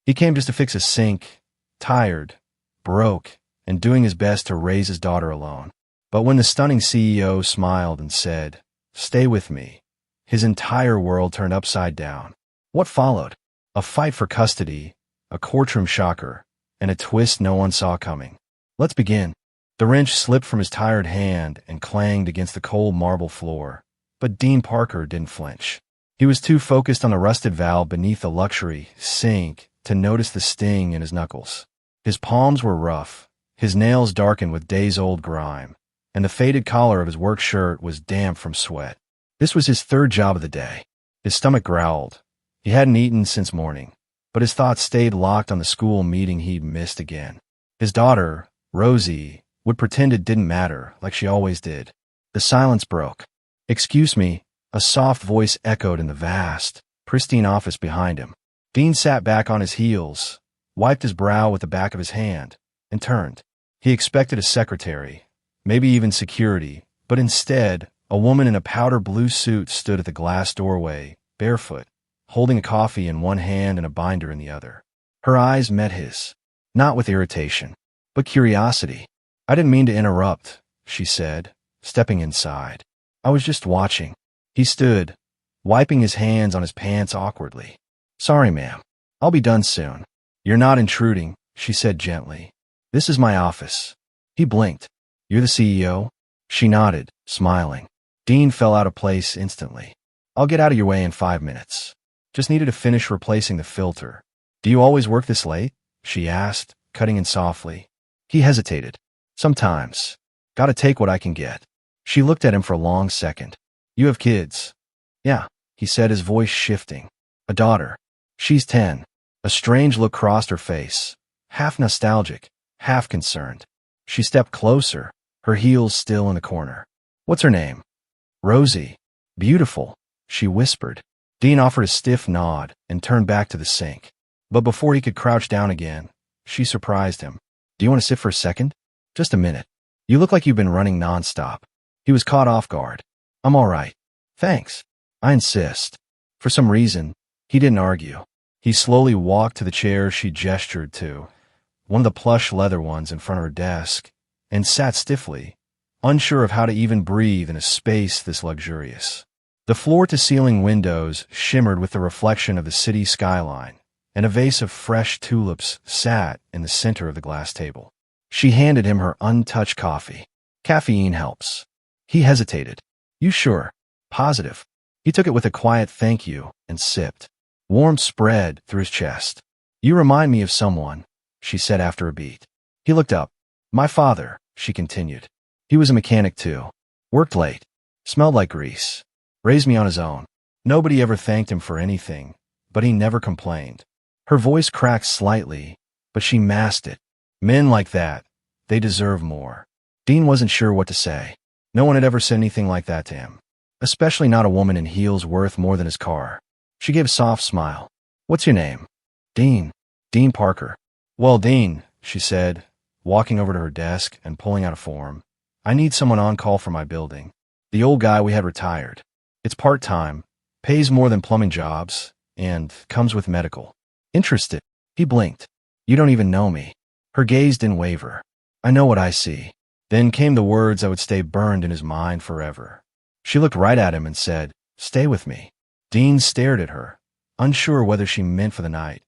He came just to fix a sink, tired, broke, and doing his best to raise his daughter alone. But when the stunning CEO smiled and said, "Stay with me," his entire world turned upside down. What followed? A fight for custody, a courtroom shocker, and a twist no one saw coming. Let's begin. The wrench slipped from his tired hand and clanged against the cold marble floor, but Dean Parker didn't flinch. He was too focused on the rusted valve beneath the luxury sink to notice the sting in his knuckles. His palms were rough, his nails darkened with days-old grime, and the faded collar of his work shirt was damp from sweat. This was his third job of the day. His stomach growled. He hadn't eaten since morning, but his thoughts stayed locked on the school meeting he'd missed again. His daughter, Rosie, would pretend it didn't matter, like she always did. The silence broke. "Excuse me," a soft voice echoed in the vast, pristine office behind him. Dean sat back on his heels, wiped his brow with the back of his hand, and turned. He expected a secretary, maybe even security, but instead, a woman in a powder blue suit stood at the glass doorway, barefoot, holding a coffee in one hand and a binder in the other. Her eyes met his, not with irritation, but curiosity. "I didn't mean to interrupt," she said, stepping inside. "I was just watching." He stood, wiping his hands on his pants awkwardly. "Sorry, ma'am. I'll be done soon." "You're not intruding," she said gently. "This is my office." He blinked. "You're the CEO?" She nodded, smiling. Dean fell out of place instantly. "I'll get out of your way in 5 minutes. Just needed to finish replacing the filter." "Do you always work this late?" she asked, cutting in softly. He hesitated. "Sometimes. Gotta take what I can get." She looked at him for a long second. "You have kids?" "Yeah," he said, his voice shifting. "A daughter. She's 10. A strange look crossed her face, half nostalgic, half concerned. She stepped closer, her heels still in the corner. "What's her name?" "Rosie." "Beautiful," she whispered. Dean offered a stiff nod and turned back to the sink. But before he could crouch down again, she surprised him. "Do you want to sit for a second?" "Just a minute. You look like you've been running nonstop." He was caught off guard. "I'm all right. Thanks. I insist." For some reason, he didn't argue. He slowly walked to the chair she gestured to, one of the plush leather ones in front of her desk, and sat stiffly, unsure of how to even breathe in a space this luxurious. The floor-to-ceiling windows shimmered with the reflection of the city skyline, and a vase of fresh tulips sat in the center of the glass table. She handed him her untouched coffee. "Caffeine helps." He hesitated. "You sure? Positive?" He took it with a quiet thank you and sipped. Warmth spread through his chest. "You remind me of someone," she said after a beat. He looked up. "My father," she continued. "He was a mechanic too. Worked late. Smelled like grease. Raised me on his own. Nobody ever thanked him for anything, but he never complained." Her voice cracked slightly, but she masked it. Men like that, they deserve more. Dean wasn't sure what to say. No one had ever said anything like that to him, especially not a woman in heels worth more than his car. She gave a soft smile. "What's your name?" "Dean. Dean Parker." "Well, Dean," she said, walking over to her desk and pulling out a form. "I need someone on call for my building. The old guy we had retired. It's part-time, pays more than plumbing jobs, and comes with medical." "Interested?" He blinked. "You don't even know me." Her gaze didn't waver. "I know what I see." Then came the words that would stay burned in his mind forever. She looked right at him and said, "Stay with me." Dean stared at her, unsure whether she meant for the night,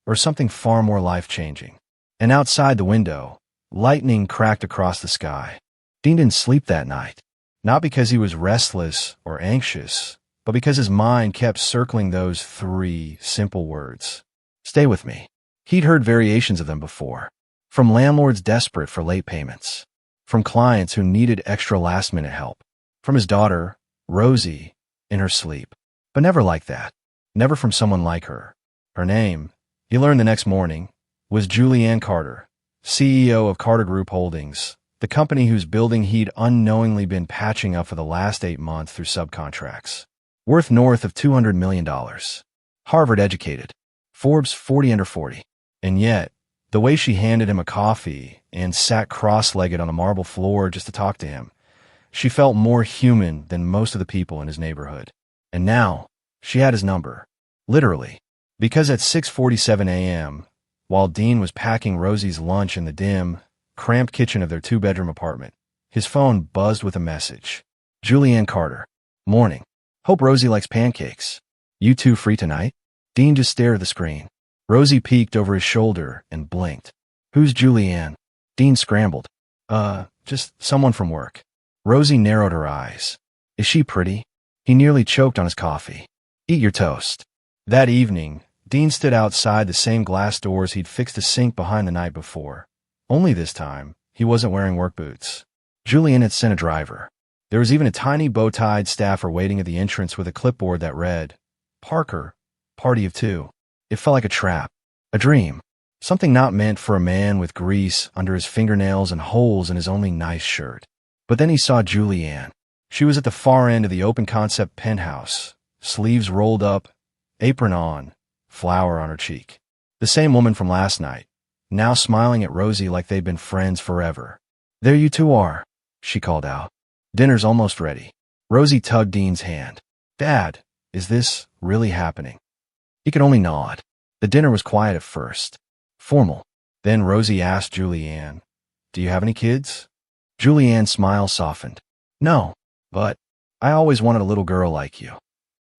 or something far more life-changing. And outside the window, lightning cracked across the sky. Dean didn't sleep that night, not because he was restless or anxious, but because his mind kept circling those 3 simple words. "Stay with me." He'd heard variations of them before, from landlords desperate for late payments, from clients who needed extra last-minute help, from his daughter, Rosie, in her sleep. But never like that. Never from someone like her. Her name, he learned the next morning, was Julianne Carter, CEO of Carter Group Holdings, the company whose building he'd unknowingly been patching up for the last 8 months through subcontracts. Worth north of $200 million. Harvard-educated. Forbes 40 under 40. And yet, the way she handed him a coffee and sat cross-legged on the marble floor just to talk to him, she felt more human than most of the people in his neighborhood. And now, she had his number. Literally. Because at 6:47 a.m., while Dean was packing Rosie's lunch in the dim, cramped kitchen of their two-bedroom apartment, his phone buzzed with a message. Julianne Carter. Morning. Hope Rosie likes pancakes. You two free tonight? Dean just stared at the screen. Rosie peeked over his shoulder and blinked. Who's Julianne? Dean scrambled. Just someone from work. Rosie narrowed her eyes. Is she pretty? He nearly choked on his coffee. Eat your toast. That evening, Dean stood outside the same glass doors he'd fixed a sink behind the night before. Only this time, he wasn't wearing work boots. Julianne had sent a driver. There was even a tiny bow-tied staffer waiting at the entrance with a clipboard that read, Parker, party of two. It felt like a trap, a dream, something not meant for a man with grease under his fingernails and holes in his only nice shirt. But then he saw Julianne. She was at the far end of the open-concept penthouse, sleeves rolled up, apron on, flower on her cheek. The same woman from last night, now smiling at Rosie like they'd been friends forever. There you two are, she called out. Dinner's almost ready. Rosie tugged Dean's hand. Dad, is this really happening? He could only nod. The dinner was quiet at first, formal. Then Rosie asked Julianne, Do you have any kids? Julianne's smile softened. No, but I always wanted a little girl like you.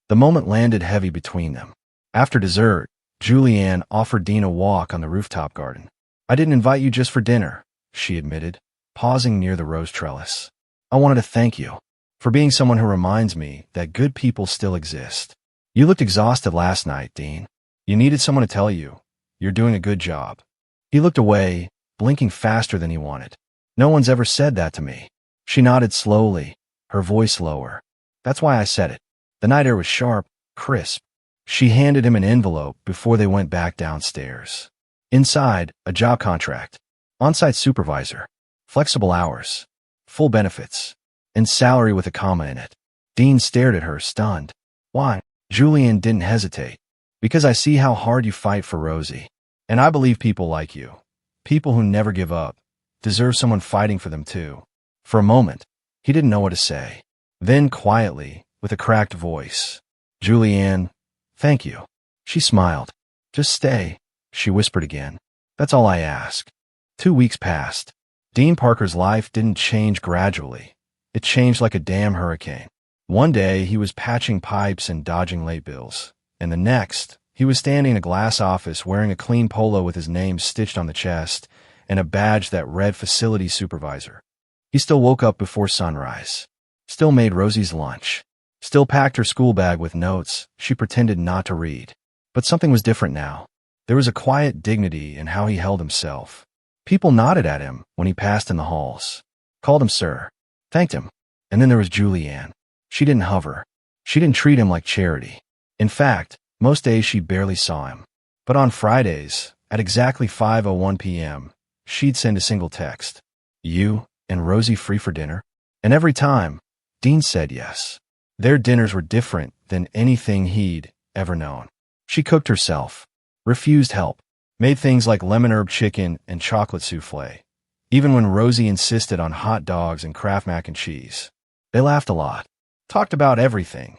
The moment landed heavy between them. After dessert, Julianne offered Dean a walk on the rooftop garden. I didn't invite you just for dinner, she admitted, pausing near the rose trellis. I wanted to thank you for being someone who reminds me that good people still exist. You looked exhausted last night, Dean. You needed someone to tell you, you're doing a good job. He looked away, blinking faster than he wanted. No one's ever said that to me. She nodded slowly, her voice lower. That's why I said it. The night air was sharp, crisp. She handed him an envelope before they went back downstairs. Inside, a job contract. On-site supervisor. Flexible hours. Full benefits. And salary with a comma in it. Dean stared at her, stunned. Why? Julianne didn't hesitate. Because I see how hard you fight for Rosie. And I believe people like you, people who never give up, deserve someone fighting for them too. For a moment, he didn't know what to say. Then quietly, with a cracked voice, Julianne, thank you. She smiled. Just stay, she whispered again. That's all I ask. 2 weeks passed. Dean Parker's life didn't change gradually. It changed like a damn hurricane. One day, he was patching pipes and dodging late bills. And the next, he was standing in a glass office wearing a clean polo with his name stitched on the chest and a badge that read facility supervisor. He still woke up before sunrise. Still made Rosie's lunch. Still packed her school bag with notes she pretended not to read. But something was different now. There was a quiet dignity in how he held himself. People nodded at him when he passed in the halls. Called him sir. Thanked him. And then there was Julianne. She didn't hover. She didn't treat him like charity. In fact, most days she barely saw him. But on Fridays, at exactly 5:01 p.m., she'd send a single text. You and Rosie free for dinner? And every time, Dean said yes. Their dinners were different than anything he'd ever known. She cooked herself, refused help, made things like lemon herb chicken and chocolate souffle, even when Rosie insisted on hot dogs and Kraft mac and cheese. They laughed a lot, talked about everything.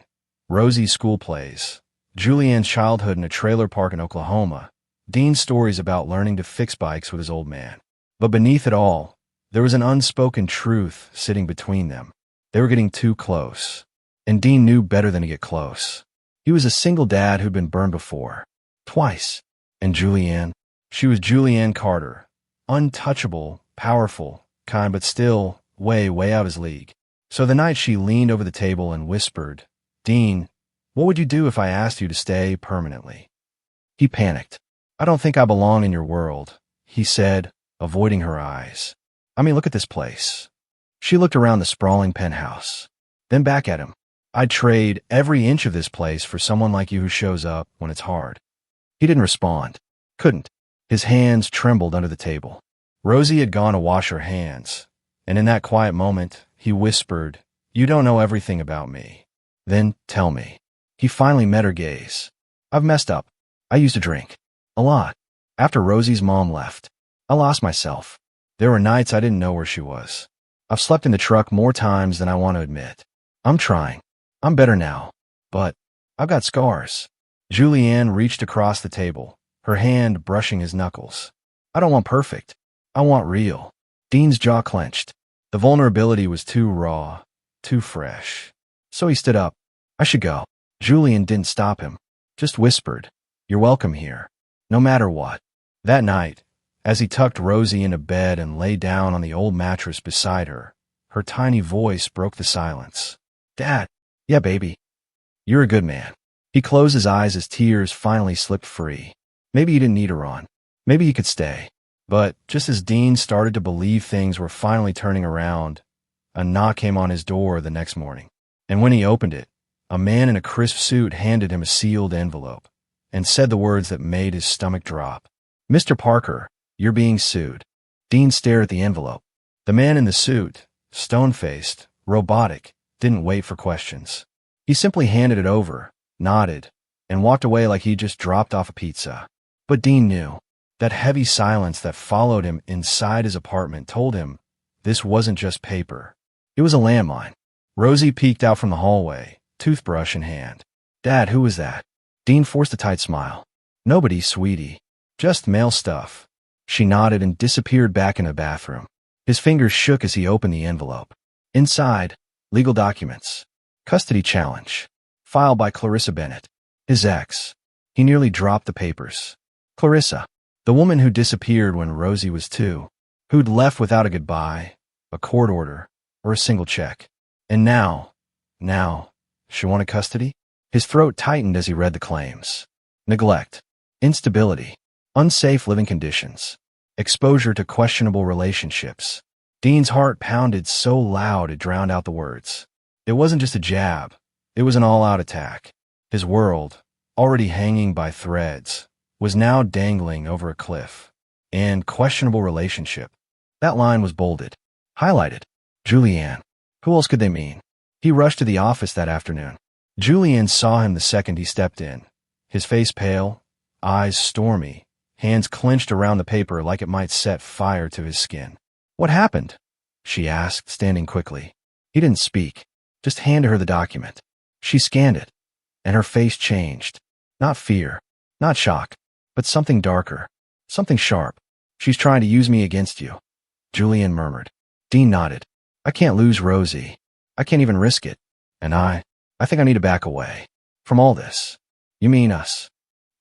Rosie's school plays, Julianne's childhood in a trailer park in Oklahoma, Dean's stories about learning to fix bikes with his old man. But beneath it all, there was an unspoken truth sitting between them. They were getting too close. And Dean knew better than to get close. He was a single dad who'd been burned before. Twice. And Julianne? She was Julianne Carter. Untouchable, powerful, kind, but still way, way out his league. So the night she leaned over the table and whispered, Dean, what would you do if I asked you to stay permanently? He panicked. I don't think I belong in your world, he said, avoiding her eyes. I mean, look at this place. She looked around the sprawling penthouse, then back at him. I'd trade every inch of this place for someone like you who shows up when it's hard. He didn't respond. Couldn't. His hands trembled under the table. Rosie had gone to wash her hands, and in that quiet moment, he whispered, You don't know everything about me. Then tell me. He finally met her gaze. I've messed up. I used to drink. A lot. After Rosie's mom left, I lost myself. There were nights I didn't know where she was. I've slept in the truck more times than I want to admit. I'm trying. I'm better now. But I've got scars. Julianne reached across the table, her hand brushing his knuckles. I don't want perfect. I want real. Dean's jaw clenched. The vulnerability was too raw, too fresh. So he stood up. I should go. Julian didn't stop him, just whispered, You're welcome here, no matter what. That night, as he tucked Rosie into bed and lay down on the old mattress beside her, her tiny voice broke the silence. Dad. Yeah, baby. You're a good man. He closed his eyes as tears finally slipped free. Maybe he didn't need her on. Maybe he could stay. But just as Dean started to believe things were finally turning around, a knock came on his door the next morning. And when he opened it, a man in a crisp suit handed him a sealed envelope and said the words that made his stomach drop. Mr. Parker, you're being sued. Dean stared at the envelope. The man in the suit, stone-faced, robotic, didn't wait for questions. He simply handed it over, nodded, and walked away like he just dropped off a pizza. But Dean knew. That heavy silence that followed him inside his apartment told him this wasn't just paper. It was a landmine. Rosie peeked out from the hallway, toothbrush in hand. Dad, who was that? Dean forced a tight smile. Nobody, sweetie. Just mail stuff. She nodded and disappeared back in the bathroom. His fingers shook as he opened the envelope. Inside, legal documents. Custody challenge. Filed by Clarissa Bennett, his ex. He nearly dropped the papers. Clarissa, the woman who disappeared when Rosie was 2, who'd left without a goodbye, a court order, or a single check. And now, she wanted custody? His throat tightened as he read the claims. Neglect, instability, unsafe living conditions, exposure to questionable relationships. Dean's heart pounded so loud it drowned out the words. It wasn't just a jab. It was an all-out attack. His world, already hanging by threads, was now dangling over a cliff. And questionable relationship. That line was bolded, highlighted. Julianne. Who else could they mean? He rushed to the office that afternoon. Julianne saw him the second he stepped in. His face pale, eyes stormy, hands clenched around the paper like it might set fire to his skin. What happened? She asked, standing quickly. He didn't speak, just handed her the document. She scanned it, and her face changed. Not fear, not shock, but something darker, something sharp. She's trying to use me against you, Julianne murmured. Dean nodded. I can't lose Rosie. I can't even risk it. And I think I need to back away from all this. You mean us?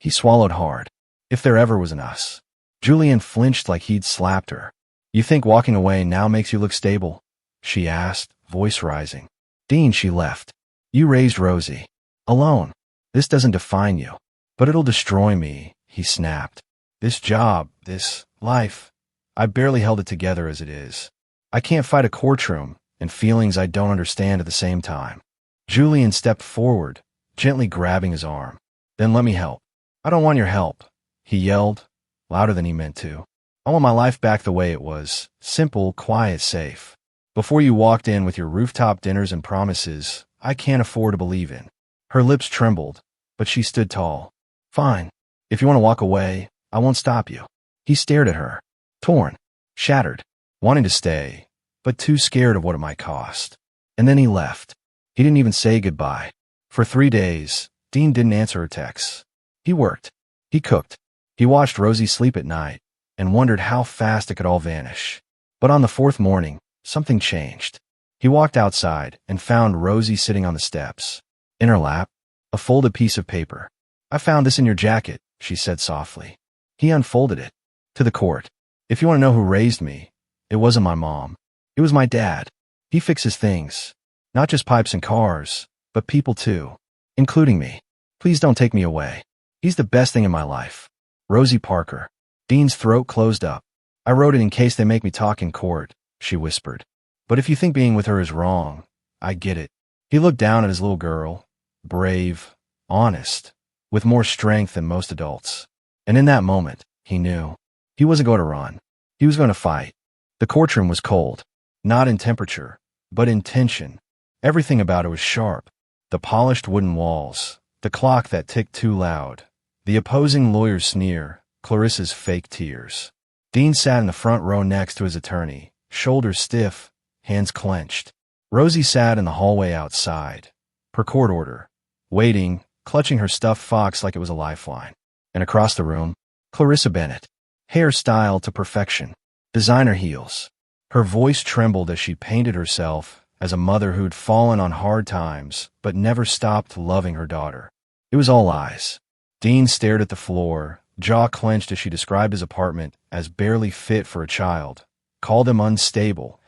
He swallowed hard. If there ever was an us. Julianne flinched like he'd slapped her. You think walking away now makes you look stable? She asked, voice rising. Dean, she left. You raised Rosie. Alone. This doesn't define you. But it'll destroy me, he snapped. This job, this life. I barely held it together as it is. I can't fight a courtroom and feelings I don't understand at the same time. Julian stepped forward, gently grabbing his arm. Then let me help. I don't want your help, he yelled, louder than he meant to. I want my life back the way it was, simple, quiet, safe. Before you walked in with your rooftop dinners and promises I can't afford to believe in. Her lips trembled, but she stood tall. Fine. If you want to walk away, I won't stop you. He stared at her, torn, shattered, wanting to stay, but too scared of what it might cost. And then he left. He didn't even say goodbye. For 3 days, Dean didn't answer her texts. He worked. He cooked. He watched Rosie sleep at night and wondered how fast it could all vanish. But on the 4th morning, something changed. He walked outside and found Rosie sitting on the steps. In her lap, a folded piece of paper. I found this in your jacket, she said softly. He unfolded it. To the court. If you want to know who raised me, it wasn't my mom. It was my dad. He fixes things. Not just pipes and cars, but people too. Including me. Please don't take me away. He's the best thing in my life. Rosie Parker. Dean's throat closed up. I wrote it in case they make me talk in court, she whispered. But if you think being with her is wrong, I get it. He looked down at his little girl, brave, honest, with more strength than most adults. And in that moment, he knew. He wasn't going to run. He was going to fight. The courtroom was cold, not in temperature, but in tension. Everything about it was sharp. The polished wooden walls, the clock that ticked too loud, the opposing lawyer's sneer, Clarissa's fake tears. Dean sat in the front row next to his attorney, shoulders stiff, hands clenched. Rosie sat in the hallway outside, per court order, waiting, clutching her stuffed fox like it was a lifeline. And across the room, Clarissa Bennett, hair styled to perfection, designer heels. Her voice trembled as she painted herself as a mother who'd fallen on hard times but never stopped loving her daughter. It was all eyes. Dean stared at the floor, jaw clenched as she described his apartment as barely fit for a child, called him unstable,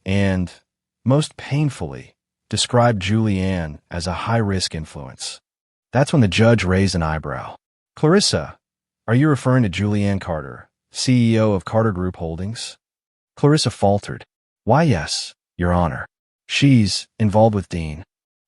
and, most painfully, described Julianne as a high-risk influence. That's when the judge raised an eyebrow. Clarissa, are you referring to Julianne Carter, CEO of Carter Group Holdings? Clarissa faltered. Why, yes, Your Honor. She's involved with Dean.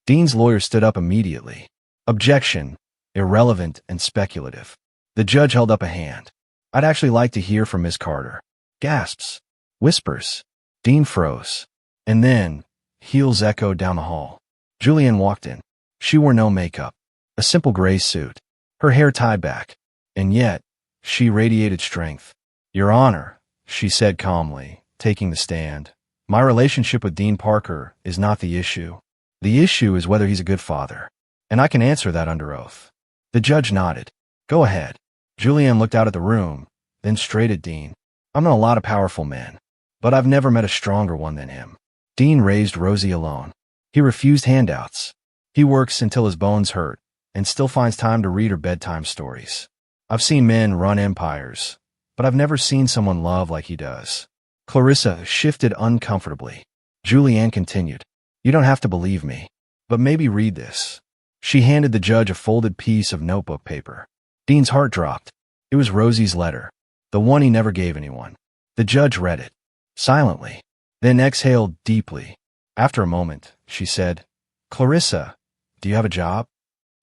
Dean's lawyer stood up immediately. Objection. Irrelevant and speculative. The judge held up a hand. I'd actually like to hear from Miss Carter. Gasps. Whispers. Dean froze. And then, heels echoed down the hall. Julianne walked in. She wore no makeup. A simple gray suit. Her hair tied back. And yet, she radiated strength. Your Honor, she said calmly, taking the stand. My relationship with Dean Parker is not the issue. The issue is whether he's a good father. And I can answer that under oath. The judge nodded. Go ahead. Julianne looked out at the room, then straight at Dean. I've known a lot of powerful men, but I've never met a stronger one than him. Dean raised Rosie alone. He refused handouts. He works until his bones hurt and still finds time to read her bedtime stories. I've seen men run empires, but I've never seen someone love like he does. Clarissa shifted uncomfortably. Julianne continued. You don't have to believe me, but maybe read this. She handed the judge a folded piece of notebook paper. Dean's heart dropped. It was Rosie's letter, the one he never gave anyone. The judge read it, silently, then exhaled deeply. After a moment, she said, Clarissa, do you have a job?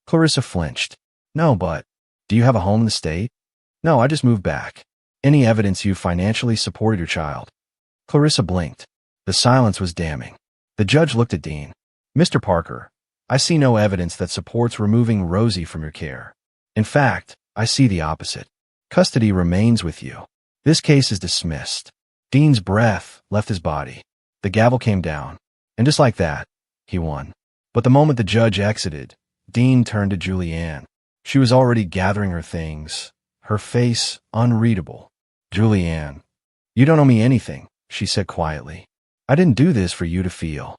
Clarissa flinched. No, but do you have a home in the state? No, I just moved back. Any evidence you financially supported your child? Clarissa blinked. The silence was damning. The judge looked at Dean. Mr. Parker, I see no evidence that supports removing Rosie from your care. In fact, I see the opposite. Custody remains with you. This case is dismissed. Dean's breath left his body. The gavel came down. And just like that, he won. But the moment the judge exited, Dean turned to Julianne. She was already gathering her things, her face unreadable. Julianne, you don't owe me anything, she said quietly. I didn't do this for you to feel.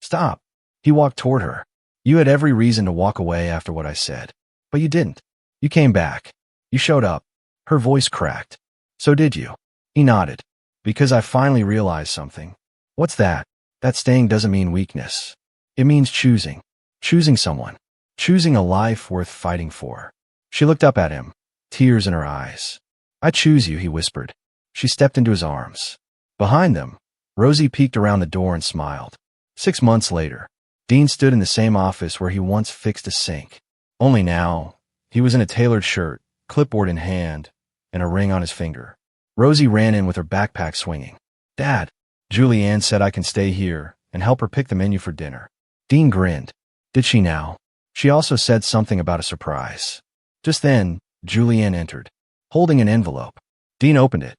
Stop. He walked toward her. You had every reason to walk away after what I said. But you didn't. You came back. You showed up. Her voice cracked. So did you? He nodded. Because I finally realized something. What's that? That staying doesn't mean weakness. It means choosing. Choosing someone. Choosing a life worth fighting for. She looked up at him, tears in her eyes. I choose you, he whispered. She stepped into his arms. Behind them, Rosie peeked around the door and smiled. 6 months later, Dean stood in the same office where he once fixed a sink. Only now, he was in a tailored shirt, clipboard in hand, and a ring on his finger. Rosie ran in with her backpack swinging. Dad, Julianne said I can stay here and help her pick the menu for dinner. Dean grinned. Did she now? She also said something about a surprise. Just then, Julianne entered, holding an envelope. Dean opened it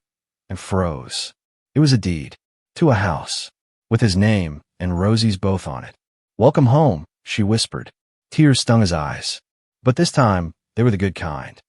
and froze. It was a deed to a house with his name and Rosie's both on it. Welcome home, she whispered. Tears stung his eyes. But this time, they were the good kind.